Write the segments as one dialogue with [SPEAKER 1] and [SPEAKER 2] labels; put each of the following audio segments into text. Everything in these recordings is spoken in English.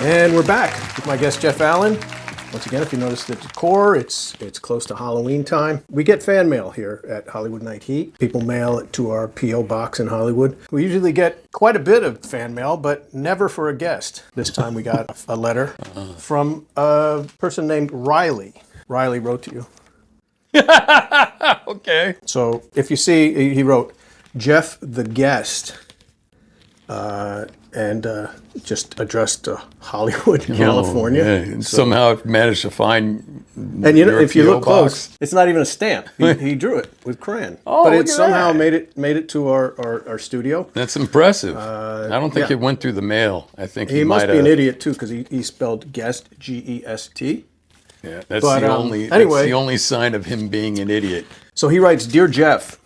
[SPEAKER 1] And we're back with my guest, Jeff Allen. Once again, if you notice the decor, it's close to Halloween time. We get fan mail here at Hollywood Night Heat. People mail it to our P.O. box in Hollywood. We usually get quite a bit of fan mail, but never for a guest. This time we got a letter from a person named Riley. Riley wrote to you.
[SPEAKER 2] Okay.
[SPEAKER 1] So if you see, he wrote, Jeff the guest, and just addressed to Hollywood, California.
[SPEAKER 2] And somehow I've managed to find.
[SPEAKER 1] And you know, if you look close, it's not even a stamp. He drew it with crayon.
[SPEAKER 2] Oh,
[SPEAKER 1] but it somehow made it to our studio.
[SPEAKER 2] That's impressive. I don't think it went through the mail. I think
[SPEAKER 1] he must be an idiot too, because he spelled guest G-E-S-T.
[SPEAKER 2] Yeah, that's the only.
[SPEAKER 1] Anyway,
[SPEAKER 2] that's the only sign of him being an idiot.
[SPEAKER 1] So he writes, "Dear Jeff."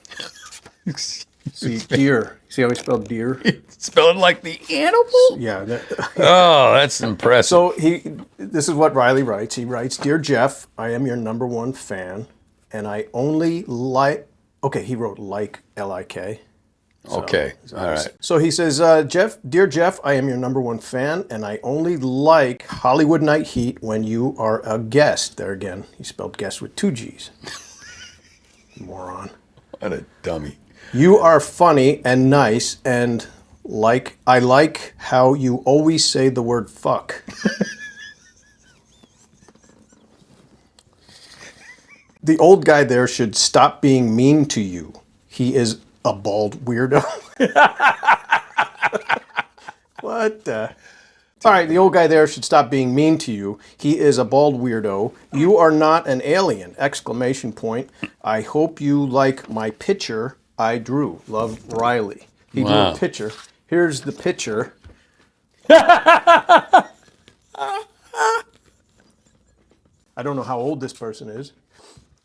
[SPEAKER 1] See, deer. See how he spelled deer?
[SPEAKER 2] Spelled like the animal?
[SPEAKER 1] Yeah.
[SPEAKER 2] Oh, that's impressive.
[SPEAKER 1] So this is what Riley writes. He writes, "Dear Jeff, I am your #1 fan, and I only like." Okay, he wrote like L-I-K. So,
[SPEAKER 2] okay, all right.
[SPEAKER 1] So he says, Dear Jeff, I am your #1 fan, and I only like Hollywood Night Heat when you are a guest." There again, he spelled guest with 2 G's. Moron.
[SPEAKER 2] What a dummy.
[SPEAKER 1] "You are funny and nice, and I like how you always say the word fuck." "The old guy there should stop being mean to you. He is a bald weirdo." What the? All right, "The old guy there should stop being mean to you. He is a bald weirdo. You are not an alien!" Exclamation point. "I hope you like my picture I drew. Love, Riley." He drew a picture. Here's the picture. I don't know how old this person is.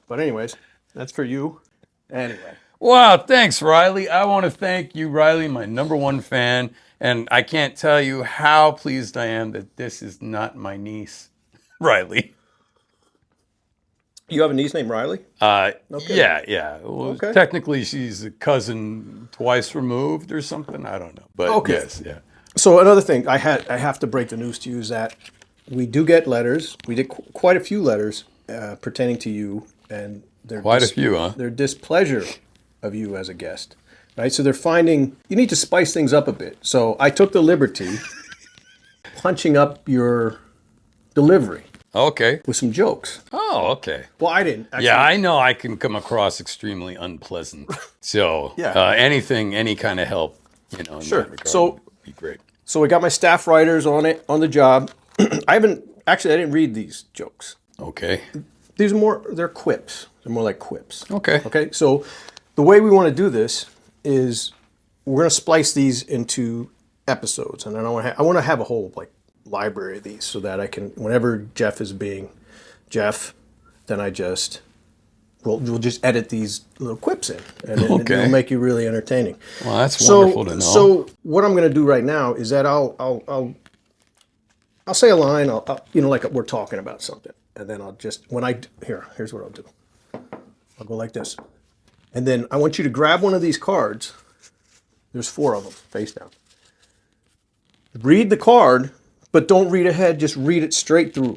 [SPEAKER 1] But anyways, that's for you. Anyway.
[SPEAKER 2] Wow, thanks, Riley. I want to thank you, Riley, my #1 fan. And I can't tell you how pleased I am that this is not my niece, Riley.
[SPEAKER 1] You have a niece named Riley?
[SPEAKER 2] Okay. Yeah. Well,
[SPEAKER 1] okay.
[SPEAKER 2] Technically, she's a cousin twice removed or something. I don't know. But yes, yeah.
[SPEAKER 1] So another thing, I have to break the news to you is that we do get letters. We did quite a few letters pertaining to you, and
[SPEAKER 2] quite a few, huh?
[SPEAKER 1] Their displeasure of you as a guest, right? So they're finding you need to spice things up a bit. So I took the liberty punching up your delivery.
[SPEAKER 2] Okay.
[SPEAKER 1] With some jokes.
[SPEAKER 2] Oh, okay.
[SPEAKER 1] Well, I didn't. Actually.
[SPEAKER 2] Yeah, I know I can come across extremely unpleasant. So anything, any kind of help, in that regard would be great.
[SPEAKER 1] So we got my staff writers on the job. I didn't read these jokes.
[SPEAKER 2] Okay.
[SPEAKER 1] They're quips. They're more like quips.
[SPEAKER 2] Okay.
[SPEAKER 1] Okay, so the way we want to do this is we're going to splice these into episodes. And then I want to have a whole, library of these so that I can, whenever Jeff is being Jeff, then we'll just edit these little quips in, and it'll make you really entertaining.
[SPEAKER 2] Well, that's wonderful to know.
[SPEAKER 1] So what I'm going to do right now is that I'll say a line, like we're talking about something, and then I'll just here's what I'll do. I'll go like this, and then I want you to grab one of these cards. There's 4 of them, face down. Read the card. But don't read ahead. Just read it straight through,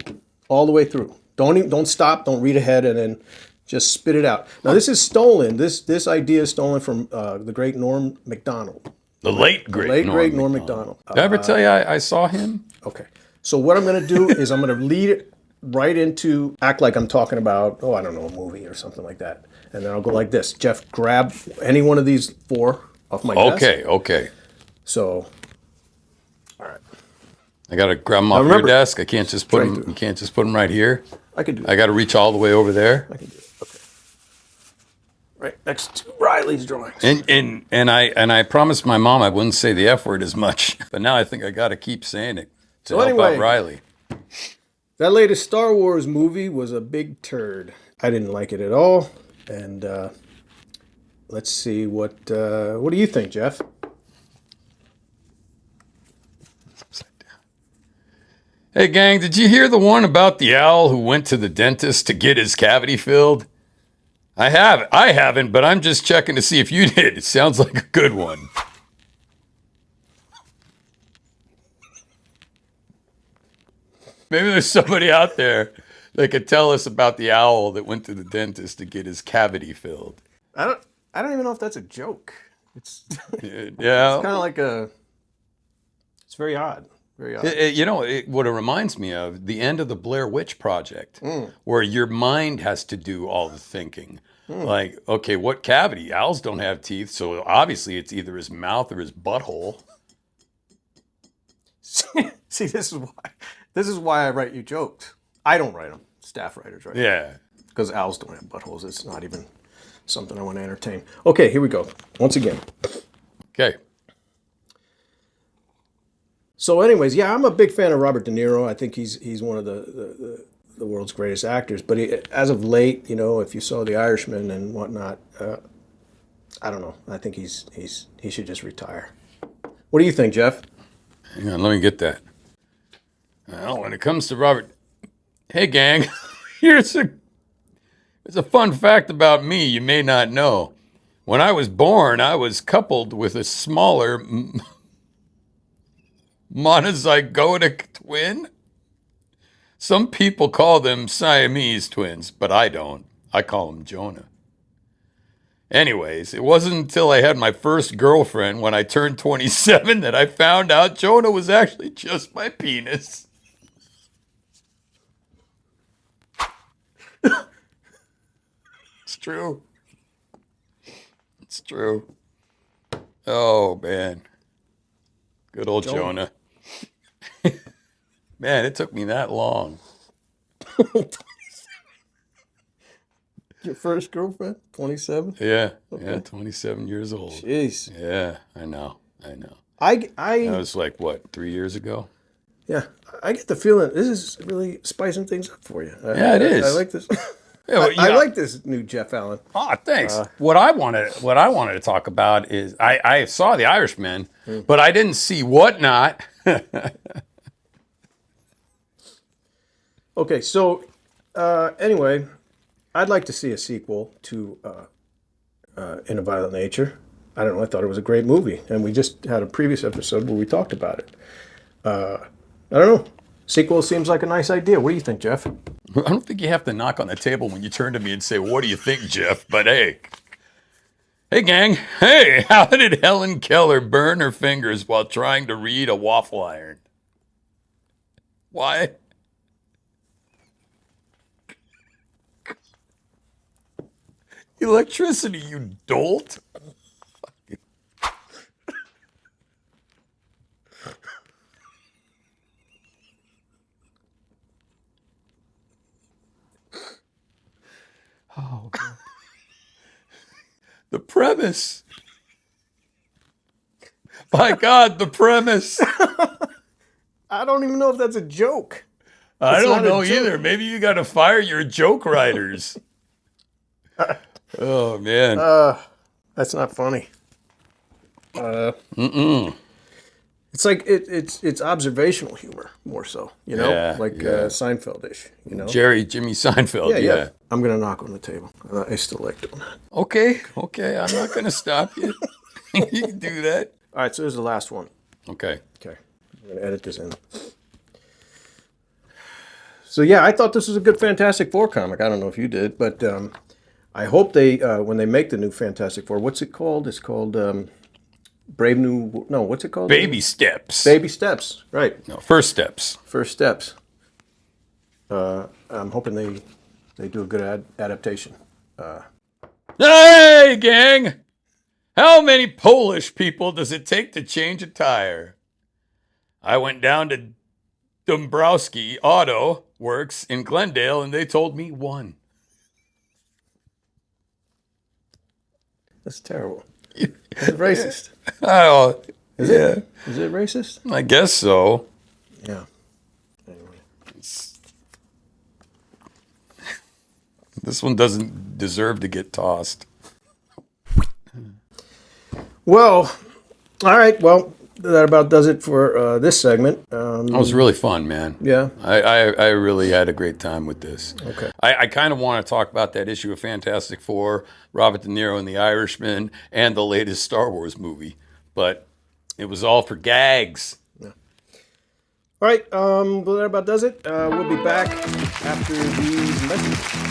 [SPEAKER 1] all the way through. Don't stop. Don't read ahead, and then just spit it out. Now this is stolen. This idea is stolen from the great Norm Macdonald.
[SPEAKER 2] The late great
[SPEAKER 1] Norm Macdonald.
[SPEAKER 2] Did I ever tell you I saw him?
[SPEAKER 1] Okay. So what I'm going to do is I'm going to lead it right into act like I'm talking about I don't know, a movie or something like that, and then I'll go like this. Jeff, grab any one of these 4 off my desk.
[SPEAKER 2] Okay.
[SPEAKER 1] So. All right.
[SPEAKER 2] I gotta grab them off your desk. I can't just put them. You can't just put them right here.
[SPEAKER 1] I can do it.
[SPEAKER 2] I gotta reach all the way over there.
[SPEAKER 1] I can do it. Okay. Right next to Riley's drawings.
[SPEAKER 2] And I promised my mom I wouldn't say the F word as much, but now I think I gotta keep saying it to help out Riley.
[SPEAKER 1] That latest Star Wars movie was a big turd. I didn't like it at all. And let's see what do you think, Jeff?
[SPEAKER 2] Hey, gang, did you hear the one about the owl who went to the dentist to get his cavity filled? I haven't, but I'm just checking to see if you did. It sounds like a good one. Maybe there's somebody out there that could tell us about the owl that went to the dentist to get his cavity filled.
[SPEAKER 1] I don't even know if that's a joke. It's
[SPEAKER 2] Yeah.
[SPEAKER 1] kind of like it's very odd. Very odd.
[SPEAKER 2] What it reminds me of, the end of the Blair Witch Project, where your mind has to do all the thinking. Like, okay, what cavity? Owls don't have teeth, so obviously it's either his mouth or his butthole.
[SPEAKER 1] See, this is why I write you jokes. I don't write them. Staff writers write them.
[SPEAKER 2] Yeah.
[SPEAKER 1] Because owls don't have buttholes. It's not even something I want to entertain. Okay, here we go. Once again.
[SPEAKER 2] Okay.
[SPEAKER 1] So, anyways, yeah, I'm a big fan of Robert De Niro. I think he's one of the world's greatest actors. But as of late, if you saw The Irishman and whatnot, I don't know. I think he should just retire. What do you think, Jeff?
[SPEAKER 2] Hang on, let me get that. Well, when it comes to Robert, hey gang, here's a fun fact about me you may not know. When I was born, I was coupled with a smaller monozygotic twin. Some people call them Siamese twins, but I don't. I call them Jonah. Anyways, it wasn't until I had my first girlfriend when I turned 27 that I found out Jonah was actually just my penis. It's true. It's true. Oh, man. Good old Jonah. Man, it took me that long.
[SPEAKER 1] Your first girlfriend? 27?
[SPEAKER 2] Yeah.
[SPEAKER 1] Okay.
[SPEAKER 2] Yeah, 27 years old.
[SPEAKER 1] Jeez.
[SPEAKER 2] Yeah, I know.
[SPEAKER 1] I
[SPEAKER 2] That was like, what, 3 years ago?
[SPEAKER 1] Yeah, I get the feeling this is really spicing things up for you.
[SPEAKER 2] Yeah, it is.
[SPEAKER 1] I like this.
[SPEAKER 2] Yeah, well,
[SPEAKER 1] I like this new Jeff Allen.
[SPEAKER 2] Oh, thanks. What I wanted to talk about is I saw The Irishman, but I didn't see Whatnot.
[SPEAKER 1] Okay, so anyway, I'd like to see a sequel to In a Violent Nature. I don't know. I thought it was a great movie, and we just had a previous episode where we talked about it. I don't know. Sequel seems like a nice idea. What do you think, Jeff?
[SPEAKER 2] I don't think you have to knock on the table when you turn to me and say, "What do you think, Jeff?" But hey, gang, hey, how did Helen Keller burn her fingers while trying to read a waffle iron? Why? Electricity, you dolt. Oh, God. The premise. By God, the premise.
[SPEAKER 1] I don't even know if that's a joke.
[SPEAKER 2] I
[SPEAKER 1] It's
[SPEAKER 2] don't
[SPEAKER 1] not a
[SPEAKER 2] know
[SPEAKER 1] joke.
[SPEAKER 2] either. Maybe you got to fire your joke writers. Oh, man.
[SPEAKER 1] That's not funny. It's like it's observational humor more so,
[SPEAKER 2] Yeah,
[SPEAKER 1] like
[SPEAKER 2] yeah.
[SPEAKER 1] Seinfeld-ish,
[SPEAKER 2] Jimmy Seinfeld.
[SPEAKER 1] Yeah. I'm gonna knock on the table. I still like doing that.
[SPEAKER 2] Okay. I'm not going to stop you. You can do that.
[SPEAKER 1] All right, so here's the last one.
[SPEAKER 2] Okay.
[SPEAKER 1] Okay, I'm gonna edit this in. So yeah, I thought this was a good Fantastic Four comic. I don't know if you did, but I hope they when they make the new Fantastic Four, what's it called? It's called Brave New. No, what's it called?
[SPEAKER 2] Baby steps.
[SPEAKER 1] Baby Steps. Right.
[SPEAKER 2] No, first steps.
[SPEAKER 1] First Steps. I'm hoping they do a good adaptation.
[SPEAKER 2] Hey, gang! How many Polish people does it take to change a tire? I went down to Dombrowski Auto Works in Glendale, and they told me one.
[SPEAKER 1] That's terrible. That's racist.
[SPEAKER 2] Oh,
[SPEAKER 1] Is
[SPEAKER 2] yeah,
[SPEAKER 1] it? Is it racist?
[SPEAKER 2] I guess so.
[SPEAKER 1] Yeah. Anyway.
[SPEAKER 2] This one doesn't deserve to get tossed.
[SPEAKER 1] Well, all right. Well, that about does it for this segment.
[SPEAKER 2] That was really fun, man.
[SPEAKER 1] Yeah.
[SPEAKER 2] I really had a great time with this.
[SPEAKER 1] Okay.
[SPEAKER 2] I kind of want to talk about that issue of Fantastic Four, Robert De Niro and the Irishman, and the latest Star Wars movie, but it was all for gags.
[SPEAKER 1] All All right, well, that about does it. We'll be back after these messages.